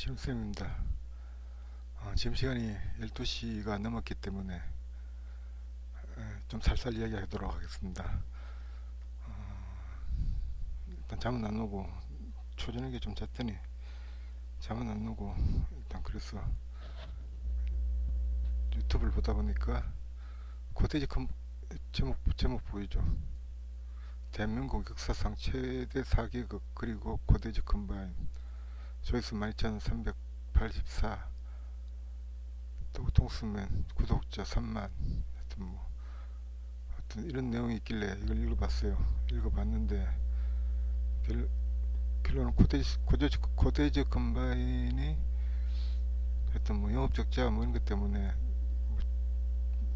시험쌤입니다. 지금 시간이 12시가 넘었기 때문에 좀 살살 이야기하도록 하겠습니다. 일단 잠은 안 오고 초저녁에 좀 잤더니 잠은 안 오고 일단 그래서 유튜브를 보다 보니까 코테이지 제목 보이죠? 대한민국 역사상 최대 4기급 그리고 코테이지 컴바인 조회수 12,384 또 통수면 구독자 3만 하여튼 이런 내용이 있길래 이걸 읽어봤어요. 읽어봤는데 결론은 코테이지 컴바인이 하여튼 영업 적자 이런 것 때문에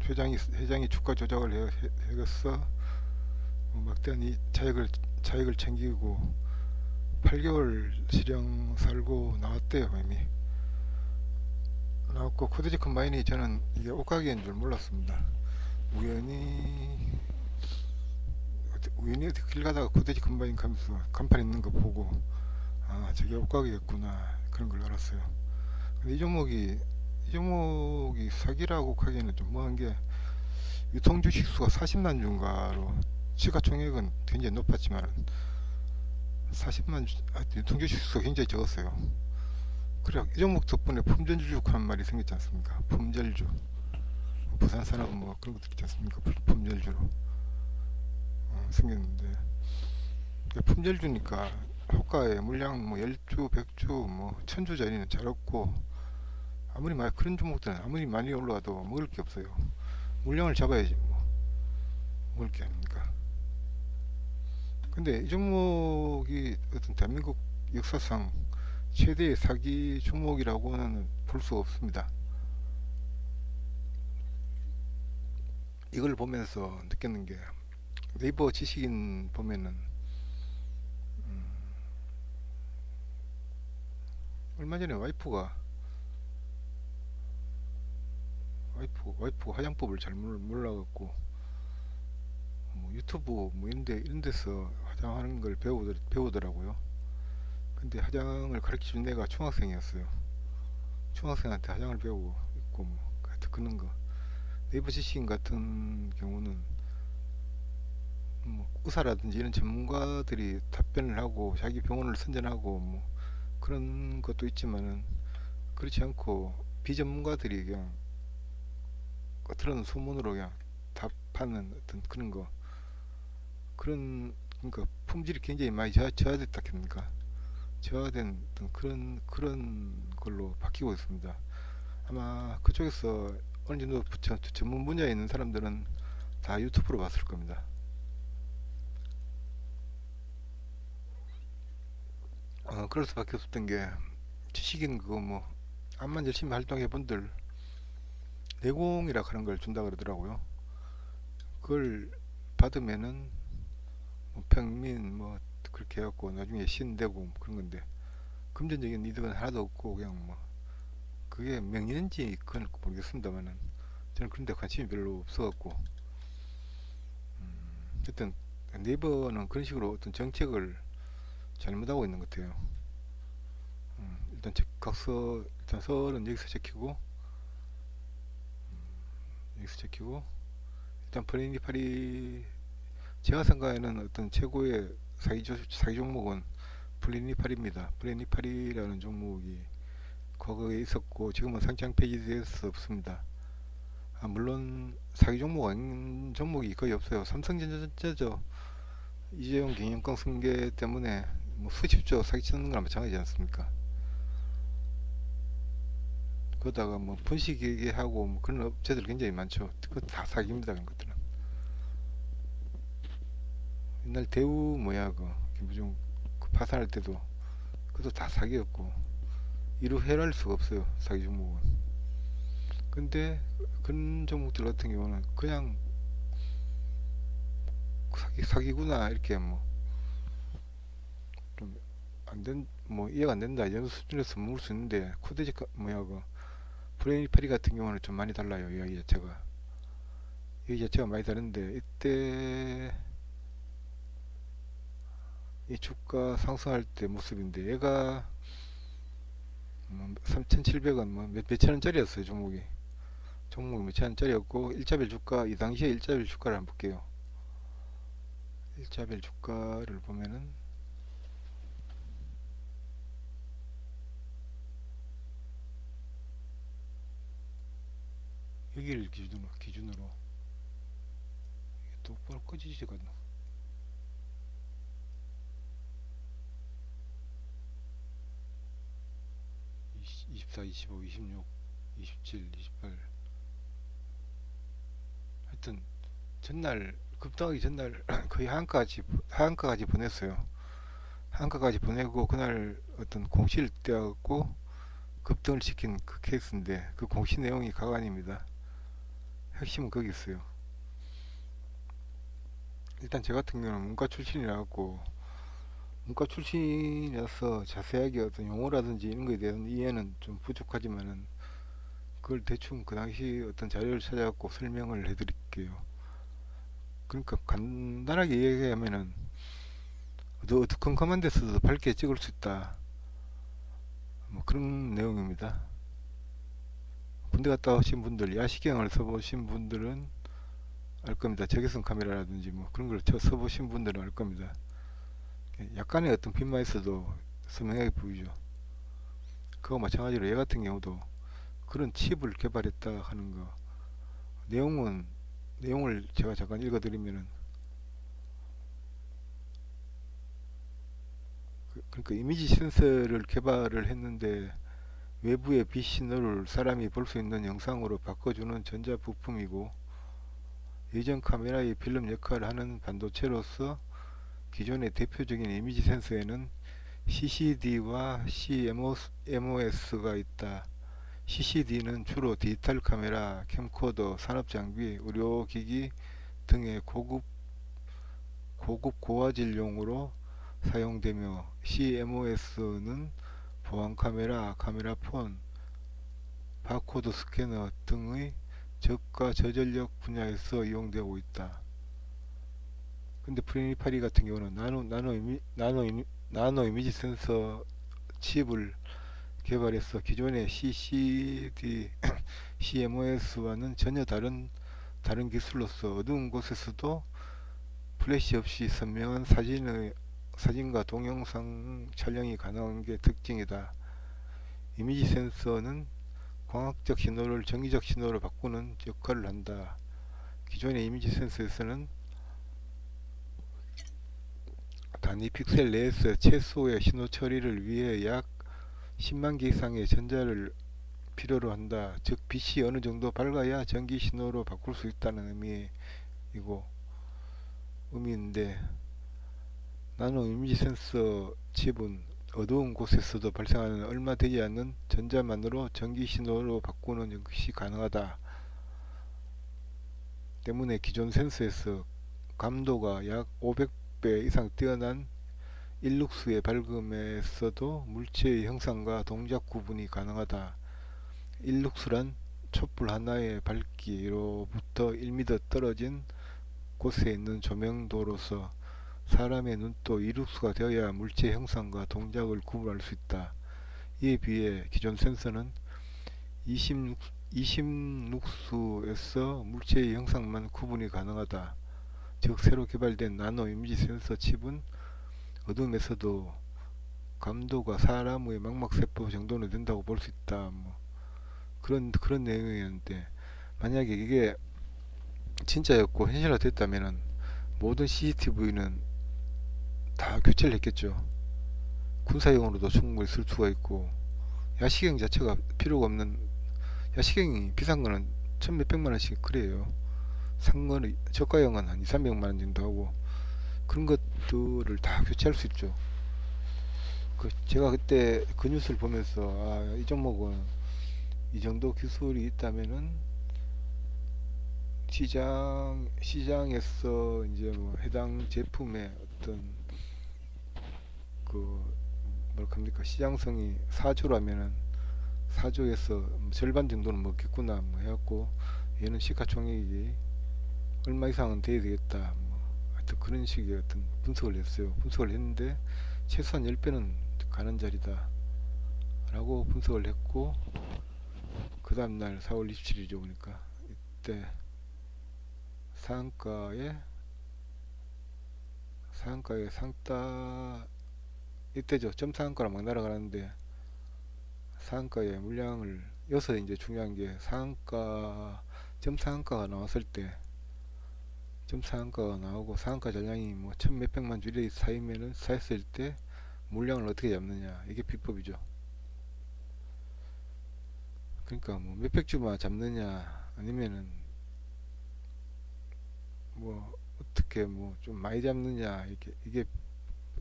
회장이 주가 조작을 해서 막대한 자익을 챙기고 8개월 실형 살고 나왔대요. 이미 나왔고, 코테이지 컴바인이 저는 이게 옷가게인 줄 몰랐습니다. 우연히 길 가다가 코테이지 컴바인 가면서 간판 있는 거 보고 저게 옷가게였구나 그런 걸 알았어요. 근데 이 종목이 사기라고 하기에는 좀 뭐한 게 유통 주식수가 40만 주인가로 시가총액은 굉장히 높았지만 유통 주식수가 굉장히 적었어요. 그래 이 종목 덕분에 품절주라는 말이 생겼지 않습니까? 품절주, 부산산업 그런 것들 있지 않습니까? 품절주로 생겼는데 품절주니까 호가에 물량 10주, 100주, 1000주짜리는 잘 없고 그런 종목들은 아무리 많이 올라와도 먹을 게 없어요. 물량을 잡아야지 먹을 게 아닙니까? 근데 이 종목이 어떤 대한민국 역사상 최대의 사기 종목이라고는 볼 수 없습니다. 이걸 보면서 느꼈는 게 네이버 지식인 보면은 얼마 전에 와이프가 화장법을 잘 몰라갖고 유튜브 이런 데서 화장하는 걸 배우더라고요. 근데 화장을 가르쳐준 애가 중학생이었어요. 중학생한테 화장을 배우고 있고 하여튼 그런 거. 네이버 지식인 같은 경우는 의사라든지 이런 전문가들이 답변을 하고 자기 병원을 선전하고 그런 것도 있지만은 그렇지 않고 비전문가들이 그냥 들은 소문으로 그냥 답하는 어떤 그런 거, 그러니까 품질이 굉장히 많이 저하됐다 합니까? 저하된 어떤 그런 걸로 바뀌고 있습니다. 아마 그쪽에서 어느 정도 전문 분야에 있는 사람들은 다 유튜브로 봤을 겁니다. 그럴 수밖에 없었던 게 지식인 그거 암만 열심히 활동해 본들 내공이라 하는 걸 준다 그러더라고요. 그걸 받으면은 평민 그렇게 해갖고 나중에 신 되고 그런 건데 금전적인 이득은 하나도 없고 그냥 그게 명예인지 그건 모르겠습니다만은 저는 그런 데 관심이 별로 없어갖고 하여튼 네이버는 그런 식으로 어떤 정책을 잘못하고 있는 것 같아요. 일단 일단 서울은 여기서 제키고 일단 플리니파리 제가 생각하는 어떤 최고의 사기 종목은 플리니팔입니다. 플리니팔이라는 종목이 과거에 있었고 지금은 상장 폐지돼서 없습니다. 물론 사기 종목 아닌 종목이 거의 없어요. 삼성전자죠. 이재용 경영권 승계 때문에 수십조 사기치는 거랑 마찬가지지 않습니까? 그러다가 분식회계 하고 그런 업체들 굉장히 많죠. 그거 다 사기입니다. 그런 것들은. 옛날 대우 김부종 파산할 때도 그것도 다 사기였고 이루 헤아릴 수가 없어요. 사기 종목은. 근데 그런 종목들 같은 경우는 그냥 사기구나 이렇게 좀 이해가 안 된다 이 정도 수준에서 먹을 수 있는데 코데지 브레이파리 같은 경우는 좀 많이 달라요. 이야기 자체가 많이 다른데 이때 이 주가 상승할 때 모습인데 얘가 3,700원 뭐 몇천 원짜리였어요. 종목이 몇천 원짜리였고, 일자별 주가, 이 당시에 일자별 주가를 한번 볼게요. 일자별 주가를 보면은 여기를 기준으로 이게 똑바로 꺼지지가 않나. 24, 25, 26, 27, 28. 하여튼 전날 급등하기 전날 거의 하한가까지 보냈어요. 하한가까지 보내고 그날 어떤 공시를 떼갖고 급등을 시킨 그 케이스인데, 그 공시 내용이 가관입니다. 핵심은 거기 있어요. 일단 제 같은 경우는 문과 출신이라서 자세하게 어떤 용어라든지 이런 거에 대한 이해는 좀 부족하지만은, 그걸 대충 그 당시 어떤 자료를 찾아갖고 설명을 해드릴게요. 그러니까 간단하게 얘기하면은 어두컴컴한 데서도 밝게 찍을 수 있다, 뭐 그런 내용입니다. 군대 갔다 오신 분들, 야시경을 써보신 분들은 알 겁니다. 적외선 카메라라든지 뭐 그런 걸 써보신 분들은 알 겁니다. 약간의 어떤 빈만 있어도 선명하게 보이죠. 그거 마찬가지로 얘 같은 경우도 그런 칩을 개발했다 하는 거, 내용을 제가 잠깐 읽어드리면은, 그러니까 이미지 센서를 개발을 했는데 외부의 빛 신호를 사람이 볼 수 있는 영상으로 바꿔주는 전자 부품이고, 예전 카메라의 필름 역할을 하는 반도체로서 기존의 대표적인 이미지 센서에는 CCD와 CMOS가 있다. CCD는 주로 디지털 카메라, 캠코더, 산업장비, 의료기기 등의 고급 고화질용으로 사용되며, CMOS는 보안카메라, 카메라폰, 바코드 스캐너 등의 저가 저전력 분야에서 이용되고 있다. 근데 프리니파리 같은 경우는 나노 이미지 센서 칩을 개발해서 기존의 CCD, CMOS와는 전혀 다른 기술로서 어두운 곳에서도 플래시 없이 선명한 사진과 동영상 촬영이 가능한 게 특징이다. 이미지 센서는 광학적 신호를 정기적 신호로 바꾸는 역할을 한다. 기존의 이미지 센서에서는 단위 픽셀 내에서 최소의 신호 처리를 위해 약 10만 개 이상의 전자를 필요로 한다. 즉 빛이 어느 정도 밝아야 전기 신호로 바꿀 수 있다는 의미인데, 나노 이미지 센서 칩은 어두운 곳에서도 발생하는 얼마 되지 않는 전자만으로 전기 신호로 바꾸는 것이 가능하다. 때문에 기존 센서에서 감도가 약 500배 이상 뛰어난 일룩스의 밝음에서도 물체의 형상과 동작 구분이 가능하다. 일룩스란 촛불 하나의 밝기로부터 1m 떨어진 곳에 있는 조명도로서 사람의 눈도 이룩스가 되어야 물체 형상과 동작을 구분할 수 있다. 이에 비해 기존 센서는 20룩스에서 물체의 형상만 구분이 가능하다. 즉 새로 개발된 나노 이미지 센서 칩은 어둠에서도 감도가 사람의 망막세포 정도는 된다고 볼 수 있다. 뭐 그런 내용이었는데, 만약에 이게 진짜였고 현실화 됐다면은 모든 CCTV는 다 교체를 했겠죠. 군사용으로도 충분히 쓸 수가 있고, 야시경 자체가 필요가 없는, 야시경이 비싼 거는 천 몇백만 원씩 그래요. 산 거는 저가형은 한 2, 300만 원 정도 하고, 그런 것들을 다 교체할 수 있죠. 제가 그때 그 뉴스를 보면서 이 종목은 이 정도 기술이 있다면은 시장에서 이제 뭐 해당 제품의 어떤 뭐랄까 시장성이 4조라면은 4조에서 절반 정도는 먹겠구나 뭐 해갖고, 얘는 시가총액이 얼마 이상은 돼야 되겠다 뭐 하여튼 그런 식의 어떤 분석을 했어요. 분석을 했는데 최소한 10배는 가는 자리다. 라고 분석을 했고, 그 다음날 4월 27일이죠. 보니까 이때 상한가에 상따 이때죠. 점상한가로 막 날아가는데 상한가에 물량을, 여기서 이제 중요한 게 상한가, 점상한가가 나왔을 때, 점상한가가 나오고 상한가 전량이 뭐 천 몇백만 주 이래 쌓이면은, 쌓였을 때 물량을 어떻게 잡느냐, 이게 비법이죠. 그러니까 뭐 몇백 주만 잡느냐, 아니면은 뭐 어떻게 뭐 좀 많이 잡느냐, 이게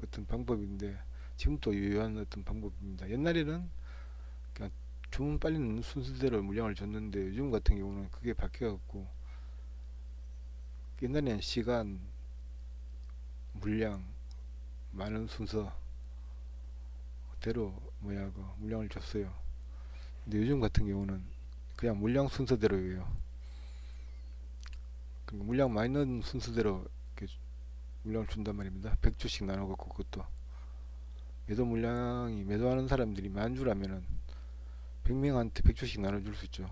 어떤 방법인데, 지금도 유효한 어떤 방법입니다. 옛날에는 그냥 주문 빨리 넣는 순서대로 물량을 줬는데, 요즘 같은 경우는 그게 바뀌어갖고, 옛날에는 시간, 물량, 많은 순서대로 그 물량을 줬어요. 근데 요즘 같은 경우는 그냥 물량 순서대로예요. 그러니까 물량 많이 넣은 순서대로 이렇게 물량을 준단 말입니다. 100주씩 나눠갖고, 그것도 매도 물량이, 매도하는 사람들이 만 주라면은 100명한테 100주씩 나눠줄 수 있죠.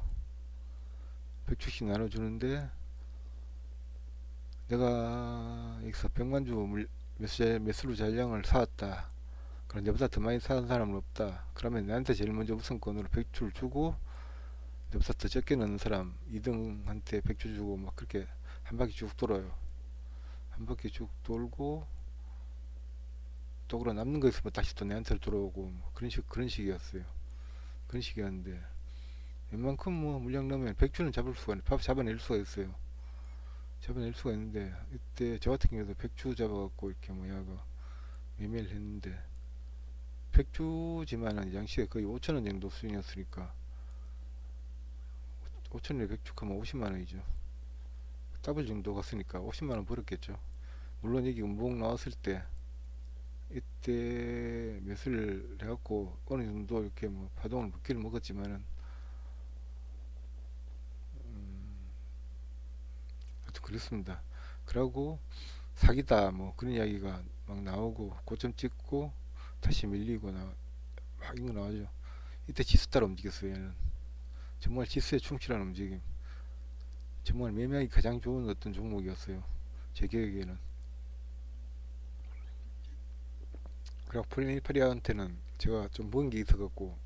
100주씩 나눠주는데, 내가 여기서 100만 주 매수로 잔량을 사왔다. 그럼 내보다 더 많이 사는 사람은 없다. 그러면 내한테 제일 먼저 우선권으로 100주를 주고, 내보다 더 적게 넣는 사람 2등한테 100주 주고, 막 그렇게 한 바퀴 쭉 돌아요. 한 바퀴 쭉 돌고, 또 그런 남는 거 있으면 다시 또 내한테로 들어오고, 뭐 그런 식이었어요. 그런 식이었는데, 웬만큼 뭐 물량 넣으면 100주는 잡아낼 수가 있어요. 잡아낼 수가 있는데, 이때 저 같은 경우도 100주 잡아갖고 이렇게 그 매매를 했는데, 100주지만은 양시가 거의 5천원 정도 수준이었으니까, 5천원에 100주 하면 50만원이죠. 더블 정도 갔으니까 50만원 벌었겠죠. 물론 여기 음봉 나왔을 때, 이때 매수를 해갖고 어느 정도 이렇게 뭐 파동을 먹기를 먹었지만은, 하여튼 그렇습니다. 그러고 사기다 뭐 그런 이야기가 막 나오고, 고점 찍고 다시 밀리고 막 이거 나오죠. 이때 지수 따라 움직였어요. 얘는 정말 지수에 충실한 움직임, 정말 매매하기 가장 좋은 어떤 종목이었어요, 제 기억에는. 그리고 플레이파리아한테는 제가 좀 먹은 게 있어갖고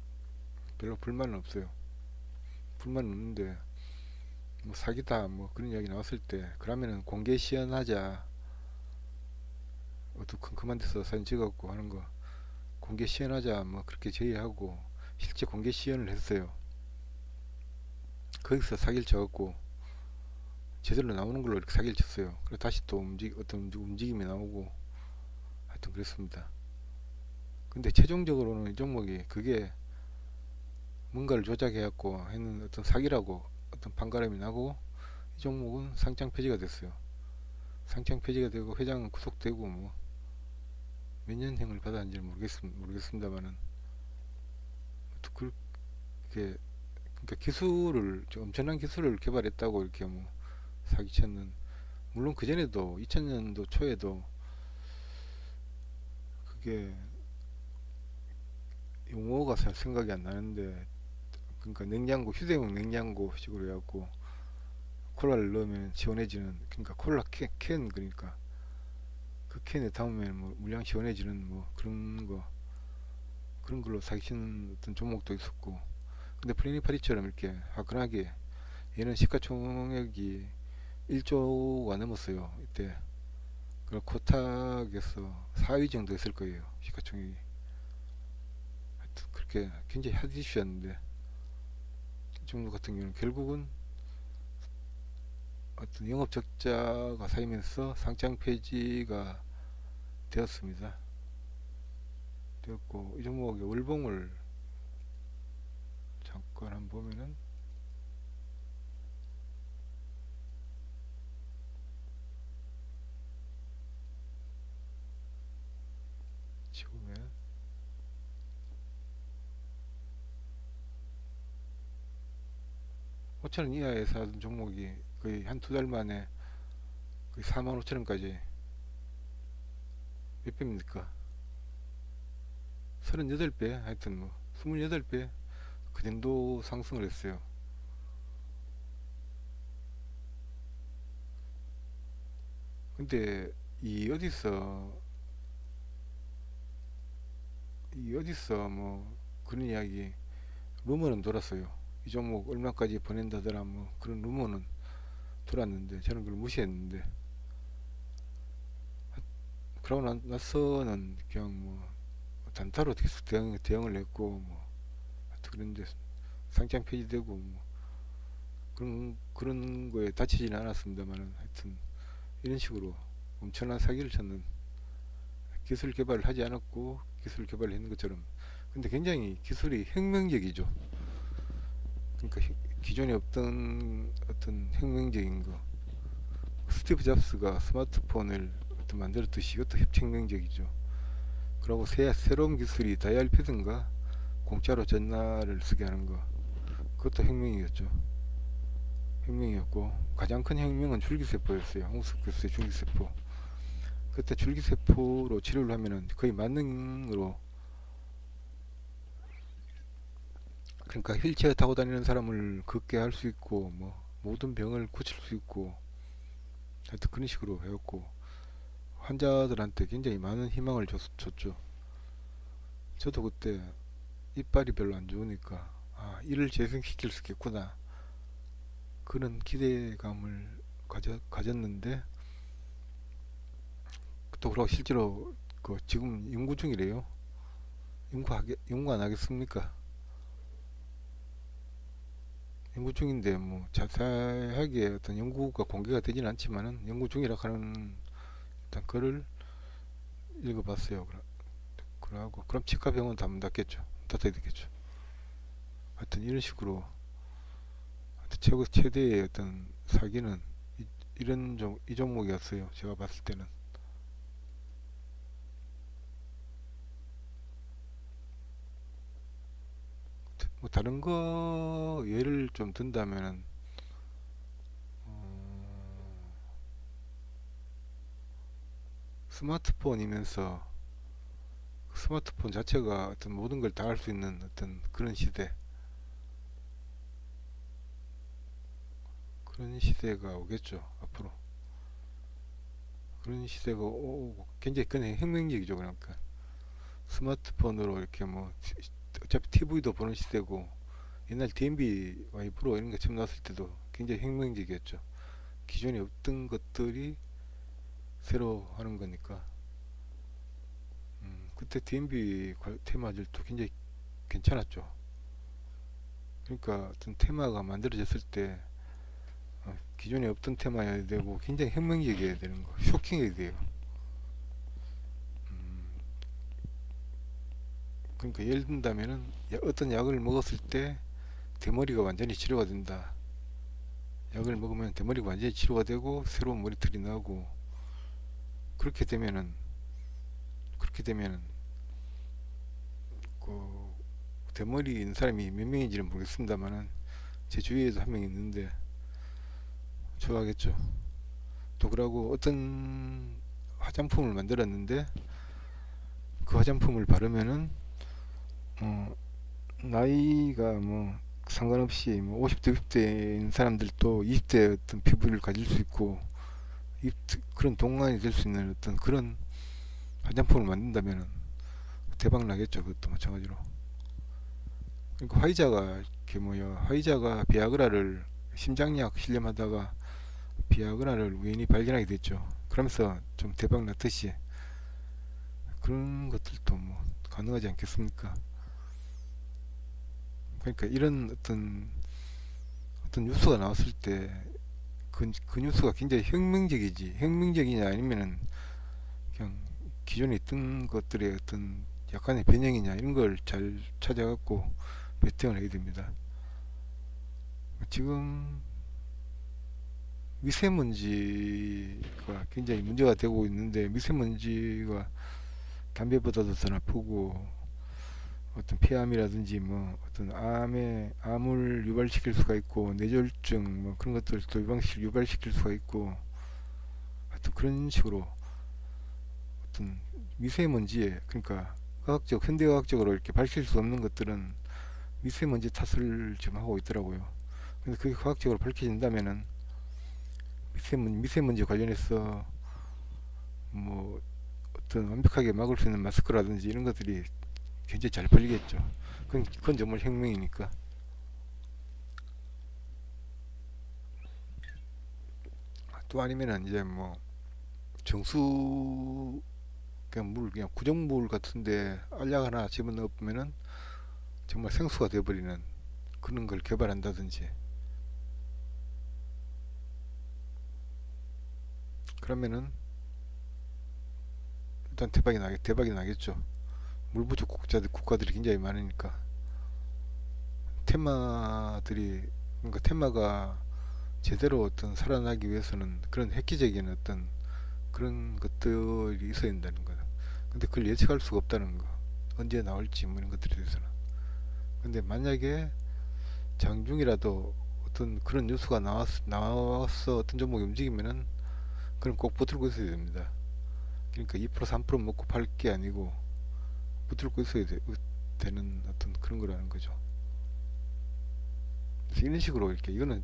별로 불만은 없어요. 불만은 없는데, 뭐 사기다 뭐 그런 이야기 나왔을 때, 그러면은 공개 시연하자, 어떤 컴컴한 데서 사진 찍었고 하는 거 공개 시연하자, 뭐 그렇게 제의하고, 실제 공개 시연을 했어요. 거기서 사기를 쳐갖고 제대로 나오는 걸로 이렇게 사기를 쳤어요. 그래서 다시 또 어떤 움직임이 나오고, 하여튼 그랬습니다. 근데 최종적으로는 이 종목이 그게 뭔가를 조작해갖고 했는 어떤 사기라고 어떤 판가름이 나고, 이 종목은 상장 폐지가 됐어요. 상장 폐지가 되고 회장은 구속되고, 뭐 몇 년형을 받았는지 모르겠습니다만은, 또 그렇게, 그러니까 기술을, 엄청난 기술을 개발했다고 이렇게 뭐 사기쳤는, 물론 그 전에도 2000년도 초에도 그게 용어가 잘 생각이 안 나는데, 그러니까 냉장고, 휴대용 냉장고 식으로 해갖고 콜라를 넣으면 시원해지는, 그러니까 콜라 그러니까 그 캔에 담으면 뭐 물량 시원해지는 뭐 그런 걸로 사기치는 어떤 종목도 있었고. 근데 프리니파리처럼 이렇게 화끈하게, 얘는 시가총액이 1조가 넘었어요 이때. 그 코탁에서 4위 정도 했을 거예요, 시가총액이. 하여튼 그렇게 굉장히 핫 이슈였는데, 이 종목 같은 경우는 결국은 어떤 영업 적자가 쌓이면서 상장 폐지가 되었습니다. 되었고, 이 종목의 월봉을 잠깐 한번 보면은, 지금은 5천원 이하에서 하던 종목이 거의 한 두 달 만에 거의 4만 5천원까지, 몇 배입니까? 38배, 하여튼 뭐 28배 그 정도 상승을 했어요. 근데 이 어디서 뭐 그런 이야기 루머는 돌았어요. 이 종목 얼마까지 보낸다더라 뭐 그런 루머는 돌았는데 저는 그걸 무시했는데, 그러고 나서는 그냥 뭐 단타로 계속 대응을 했고 뭐 그런데 상장 폐지되고 뭐 그런 거에 다치지는 않았습니다만은, 하여튼 이런 식으로 엄청난 사기를 쳤는, 기술 개발을 하지 않았고 기술 개발을 했는 것처럼. 근데 굉장히 기술이 혁명적이죠. 그러니까 기존에 없던 어떤 혁명적인 거, 스티브 잡스가 스마트폰을 어떤 만들었듯이 이것도 혁명적이죠. 그리고 새로운 기술이 다이얼 패드인가 공짜로 전화를 쓰게 하는 거, 그것도 혁명이었죠. 혁명이었고, 가장 큰 혁명은 줄기세포였어요. 홍석 교수의 줄기세포. 그때 줄기세포로 치료를 하면은 거의 만능으로, 그러니까 휠체어 타고 다니는 사람을 걷게 할 수 있고 뭐 모든 병을 고칠 수 있고, 하여튼 그런 식으로 해왔고 환자들한테 굉장히 많은 희망을 줬죠. 저도 그때 이빨이 별로 안 좋으니까 이를 재생시킬 수 있겠구나 그런 기대감을 가졌는데, 또 그러고 실제로 지금 연구 중이래요. 연구 안 하겠습니까? 연구 중인데 뭐 자세하게 어떤 연구가 공개가 되지는 않지만은 연구 중이라 하는 일단 글을 읽어봤어요. 그러고 그럼 치과 병원 다 문 닫겠죠. 닫아야 되겠죠. 하여튼 이런 식으로 최대의 어떤 사기는 이 종목이었어요. 제가 봤을 때는. 뭐 다른 거 예를 좀 든다면은 스마트폰이면서 스마트폰 자체가 어떤 모든 걸 다 할 수 있는 어떤 그런 시대가 오겠죠 앞으로. 그런 시대가 오고 굉장히 그냥 혁명적이죠. 그러니까 스마트폰으로 이렇게 뭐 어차피 TV도 보는 시대고, 옛날 DMB 와이 프로 이런 게 처음 나왔을 때도 굉장히 혁명적이었죠. 기존에 없던 것들이 새로 하는 거니까. 그때 DMB 테마들도 굉장히 괜찮았죠. 그러니까 어떤 테마가 만들어졌을 때 기존에 없던 테마여야 되고 굉장히 혁명적이어야 되는 거, 쇼킹해야 돼요. 음, 그러니까 예를 든다면은 어떤 약을 먹었을 때 대머리가 완전히 치료가 된다. 약을 먹으면 대머리가 완전히 치료가 되고 새로운 머리털이 나고, 그렇게 되면은 그렇게 되면은 그 대머리 있는 사람이 몇 명인지는 모르겠습니다만은 제 주위에도 한 명 있는데 좋아하겠죠. 또 그러고 어떤 화장품을 만들었는데 그 화장품을 바르면은 어, 나이가 뭐 상관없이 뭐 50대 60대인 사람들도 20대 어떤 피부를 가질 수 있고 그런 동안이 될 수 있는 어떤 그런 화장품을 만든다면 대박 나겠죠. 그것도 마찬가지로. 그러니까 화이자가 비아그라를 심장약 실험하다가 비아그라를 우연히 발견하게 됐죠. 그러면서 좀 대박 났듯이 그런 것들도 뭐 가능하지 않겠습니까? 그러니까 이런 어떤 뉴스가 나왔을 때 그 뉴스가 굉장히 혁명적이냐 아니면은 그냥 기존에 있던 것들의 어떤 약간의 변형이냐 이런 걸 잘 찾아갖고 베팅을 해야 됩니다. 지금 미세먼지가 굉장히 문제가 되고 있는데, 미세먼지가 담배보다도 더 나쁘고 어떤 폐암이라든지 뭐 어떤 암을 유발시킬 수가 있고, 뇌졸중 뭐 그런 것들도 유발시킬 수가 있고, 하여튼 그런 식으로 어떤 미세먼지에, 그러니까 현대과학적으로 이렇게 밝힐 수 없는 것들은 미세먼지 탓을 지금 하고 있더라고요. 근데 그게 과학적으로 밝혀진다면은 미세먼지 관련해서 뭐 어떤 완벽하게 막을 수 있는 마스크라든지 이런 것들이 굉장히 잘 팔리겠죠. 그건 정말 혁명이니까. 또 아니면은 이제 뭐 정수 그냥 그냥 구정물 같은데 알약 하나 집어넣으면은 정말 생수가 되어버리는 그런 걸 개발한다든지. 그러면은 일단 대박이 나겠죠. 물 부족 국가들이 굉장히 많으니까. 테마들이 그러니까 테마가 제대로 어떤 살아나기 위해서는 그런 획기적인 어떤 그런 것들이 있어야 된다는 거다. 근데 그걸 예측할 수가 없다는 거. 언제 나올지 뭐 이런 것들에 대해서는. 근데 만약에 장중이라도 어떤 그런 뉴스가 나와서 어떤 종목이 움직이면은 그럼 꼭 붙들고 있어야 됩니다. 그러니까 2% 3% 먹고 팔 게 아니고 붙들고 있어야 되는 어떤 그런 거라는 거죠. 그래서 이런 식으로 이렇게 이거는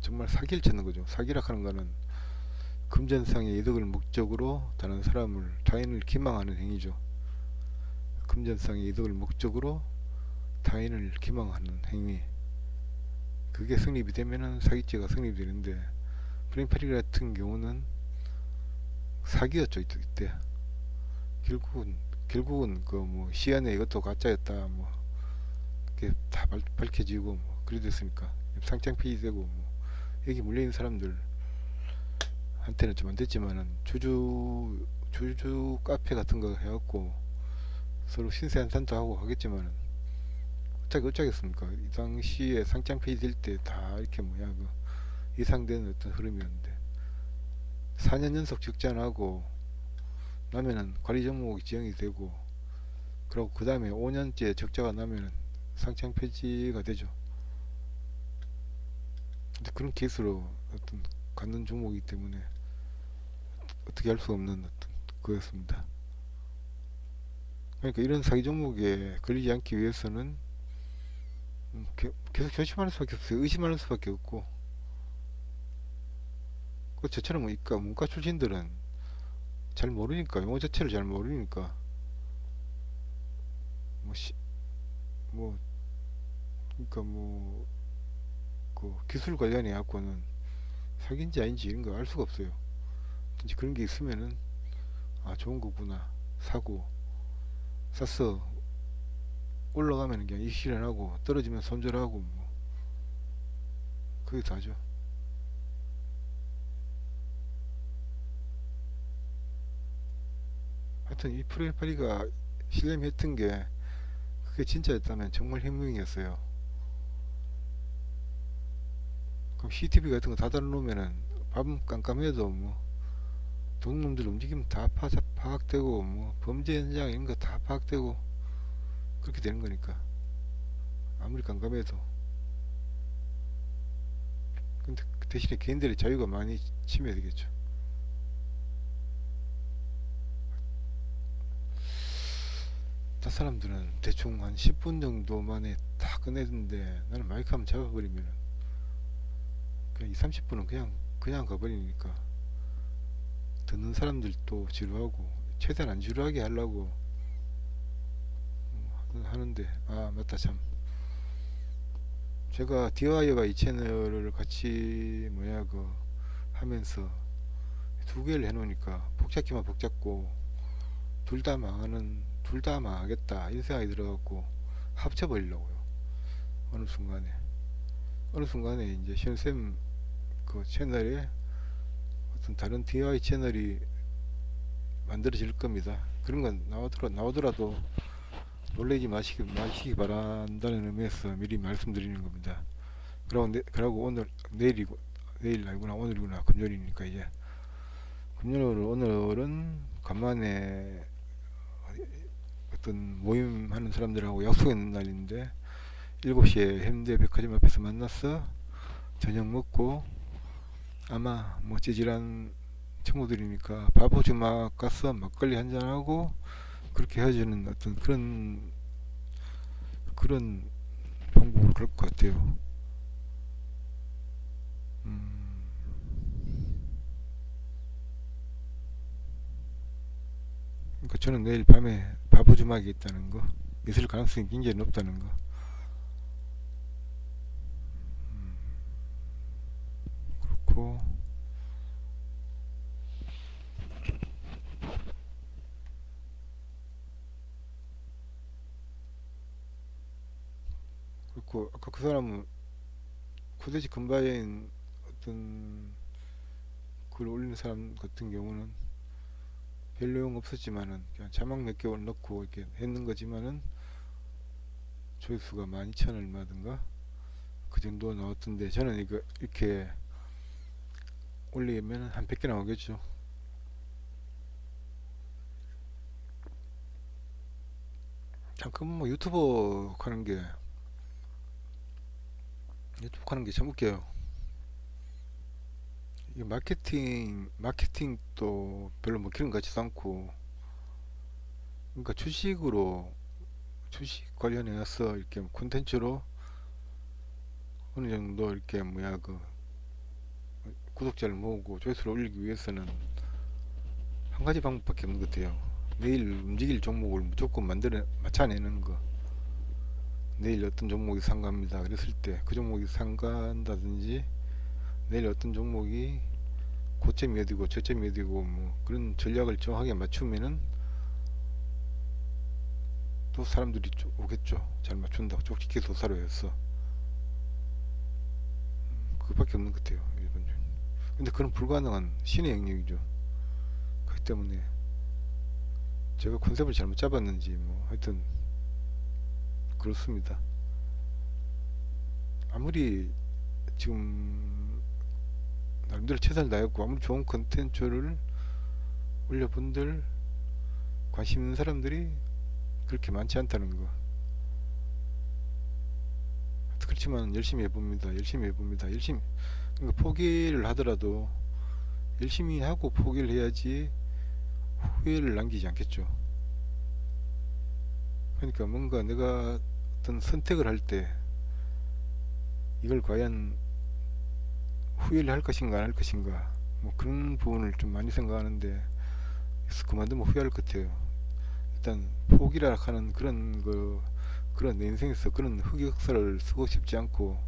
정말 사기를 찾는 거죠. 사기라 하는 거는 금전상의 이득을 목적으로 다른 사람을 타인을 기망하는 행위죠. 금전상의 이득을 목적으로 타인을 기망하는 행위. 그게 성립이 되면은 사기죄가 성립이 되는데 프랭파리 같은 경우는 사기였죠 이때. 결국은 그 뭐 시안에 이것도 가짜였다 뭐 그게 다 밝혀지고 뭐 그래 됐으니까 상장 폐지되고 뭐 여기 물려있는 사람들 한테는 좀 안 됐지만은 주주 카페 같은 거 해갖고 서로 신세 한탄도 하고 하겠지만은 어쩌겠습니까? 이 당시에 상장 폐지될 때 다 이렇게 뭐야 그 예상되는 어떤 흐름이었는데 4년 연속 적자나고 나면은 관리 종목이 지정이 되고 그리고 그 다음에 5년째 적자가 나면은 상장 폐지가 되죠. 근데 그런 케이스로 어떤 갖는 종목이기 때문에 어떻게 할 수 없는 어떤 그였습니다. 그러니까 이런 사기 종목에 걸리지 않기 위해서는 계속 조심하는 수밖에 없어요. 의심하는 수밖에 없고 그 저처럼 그러니까 문과 출신들은 잘 모르니까 용어 자체를 잘 모르니까 뭐, 뭐 그러니까 뭐 그 기술 관련해 갖고는 사기인지 아닌지 이런 거 알 수가 없어요. 이제 그런 게 있으면은 아 좋은 거구나 사고 샀어 올라가면 그냥 이 실현하고 떨어지면 손절하고 뭐 그게 다죠. 하여튼 이 프레파리가 실험했던 게 그게 진짜였다면 정말 혁명이었어요. 그럼 CCTV 같은 거 다 달아놓으면은 밤 깜깜해도 뭐 도둑놈들 움직이면 다 파악되고 뭐 범죄 현장 이런 거 다 파악되고 그렇게 되는 거니까 아무리 깜깜해도. 근데 그 대신에 개인들의 자유가 많이 침해되겠죠. 다 사람들은 대충 한 10분 정도 만에 다 끝내는데 나는 마이크 한번 잡아버리면 그냥 2, 30분은 그냥 가버리니까 듣는 사람들도 지루하고 최대한 안 지루하게 하려고 하는데 아 맞다 참 제가 DIY 채널을 같이 뭐야 그 하면서 두 개를 해놓으니까 복잡기만 복잡고 둘 다 망하겠다 이런 생각이 들어갖고 합쳐버리려고요. 어느 순간에 이제 시원쌤 그 채널에 어떤 다른 DIY 채널이 만들어질 겁니다. 그런 건 나오더라도 놀라지 마시기 바란다는 의미에서 미리 말씀드리는 겁니다. 그러고 내일 아니구나 오늘이구나 금요일이니까 이제 오늘은 간만에 어떤 모임 하는 사람들하고 약속 있는 날인데 7시에 현대백화점 앞에서 만났어 저녁 먹고 아마 뭐 찌질한 친구들이니까 바보 주막 가서 막걸리 한잔하고 그렇게 헤어지는 어떤 그런 방법으로 그럴 것 같아요. 음, 그러니까 저는 내일 밤에 바보 주막이 있다는 거, 있을 가능성이 굉장히 높다는 거. 그렇고, 그리고 아까 그 사람은 코데지 금바인 어떤 글 올리는 사람 같은 경우는 별 내용 없었지만은 그냥 자막 몇 개월 넣고 이렇게 했는 거지만은 조회수가 12,000 얼마든가 그 정도 나왔던데, 저는 이거 이렇게 올리면 한 100개 나오겠죠. 잠깐 뭐 유튜브 하는 게 참 웃겨요. 이 마케팅도 별로 먹히는 것 같지도 않고, 그러니까 주식 관련해서 이렇게 콘텐츠로 어느 정도 이렇게 뭐야 그 구독자를 모으고 조회수를 올리기 위해서는 한 가지 방법밖에 없는 것 같아요. 내일 움직일 종목을 무조건 맞춰내는 거. 내일 어떤 종목이 상가입니다 그랬을 때 그 종목이 상가한다든지, 내일 어떤 종목이 고점이 어디고 저점이 어디고 뭐 그런 전략을 정확하게 맞추면은 또 사람들이 오겠죠. 잘 맞춘다고 쪽집게 도사로 해서. 그밖에 없는 것 같아요, 일반적으로. 근데 그건 불가능한 신의 영역이죠. 그렇기 때문에 제가 컨셉을 잘못 잡았는지 뭐 하여튼 그렇습니다. 아무리 지금 나름대로 최선을 다했고 아무리 좋은 컨텐츠를 올려본들 관심 있는 사람들이 그렇게 많지 않다는 거. 그렇지만 열심히 해봅니다. 그러니까 포기를 하더라도 열심히 하고 포기를 해야지 후회를 남기지 않겠죠. 그러니까 뭔가 내가 어떤 선택을 할 때 이걸 과연 후회를 할 것인가 안 할 것인가, 뭐 그런 부분을 좀 많이 생각하는데, 그만두면 후회할 것 같아요. 일단 포기라 하는 그런 내 인생에서 그런 흑역사를 쓰고 싶지 않고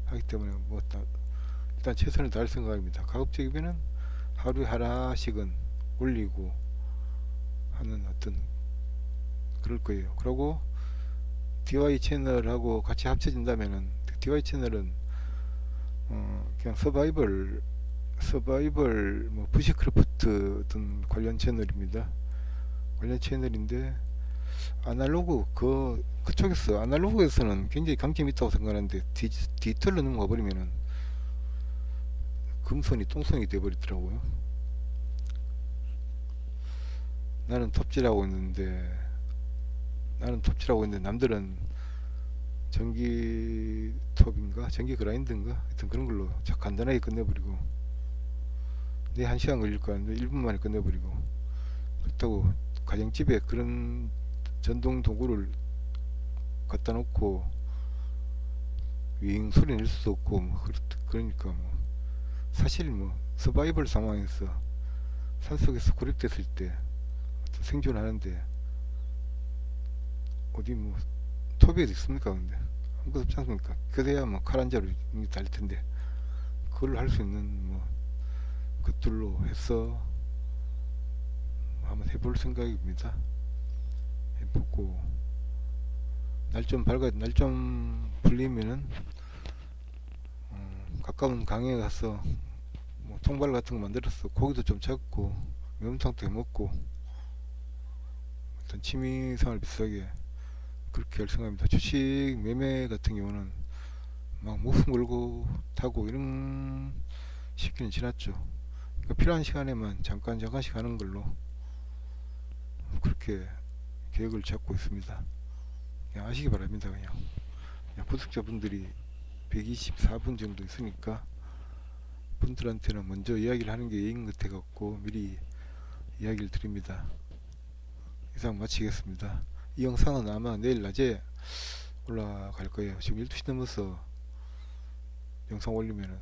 하기 때문에 뭐 일단 최선을 다할 생각입니다. 가급적이면은 하루에 하나씩은 올리고 하는 어떤 그럴 거예요. 그리고 DY 채널하고 같이 합쳐진다면은, DY 채널은 그냥 서바이벌 뭐 부시크래프트 어떤 관련 채널입니다. 관련 채널인데, 그쪽에서 아날로그에서는 굉장히 강점이 있다고 생각하는데 디지털로 넘어가 버리면은 금손이 똥손이 돼버리더라고요. 나는 톱질하고 있는데 남들은 전기 그라인드인가 하여튼 그런 걸로 간단하게 끝내버리고, 내 1시간 걸릴 거 아닌데 1분 만에 끝내버리고, 그렇다고 가정집에 그런 전동 도구를 갖다 놓고 윙 소리 낼 수도 없고 뭐 그러니까 뭐 사실 뭐 서바이벌 상황에서 산속에서 고립됐을 때 생존하는데 어디 뭐 토비에도 있습니까? 근데 아무것도 없지 않습니까? 그래야 뭐 칼 한 자루 달 텐데, 그걸 할 수 있는 뭐 것들로 해서 한번 해볼 생각입니다. 해보고 날 좀 불리면은 가까운 강에 가서 뭐 통발 같은 거 만들어서 고기도 좀 잡고 매운탕도 해 먹고 일단 취미생활 비슷하게 그렇게 할 생각입니다. 주식 매매 같은 경우는 막 목숨 걸고 타고 이런 시기는 지났죠. 그러니까 필요한 시간에만 잠깐씩 하는 걸로 그렇게 계획을 잡고 있습니다. 그냥 아시기 바랍니다. 그냥 구독자분들이 124분 정도 있으니까 분들한테는 먼저 이야기를 하는 게 예인 것 같아갖고 미리 이야기를 드립니다. 이상 마치겠습니다. 이 영상은 아마 내일 낮에 올라갈 거예요. 지금 12시 넘어서 영상 올리면은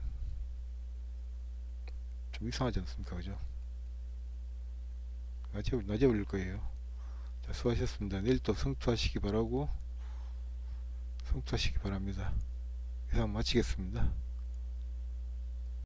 좀 이상하지 않습니까? 그죠? 낮에 올릴 거예요. 자, 수고하셨습니다. 내일 또 성투하시기 바라고, 성투하시기 바랍니다. 이상 마치겠습니다.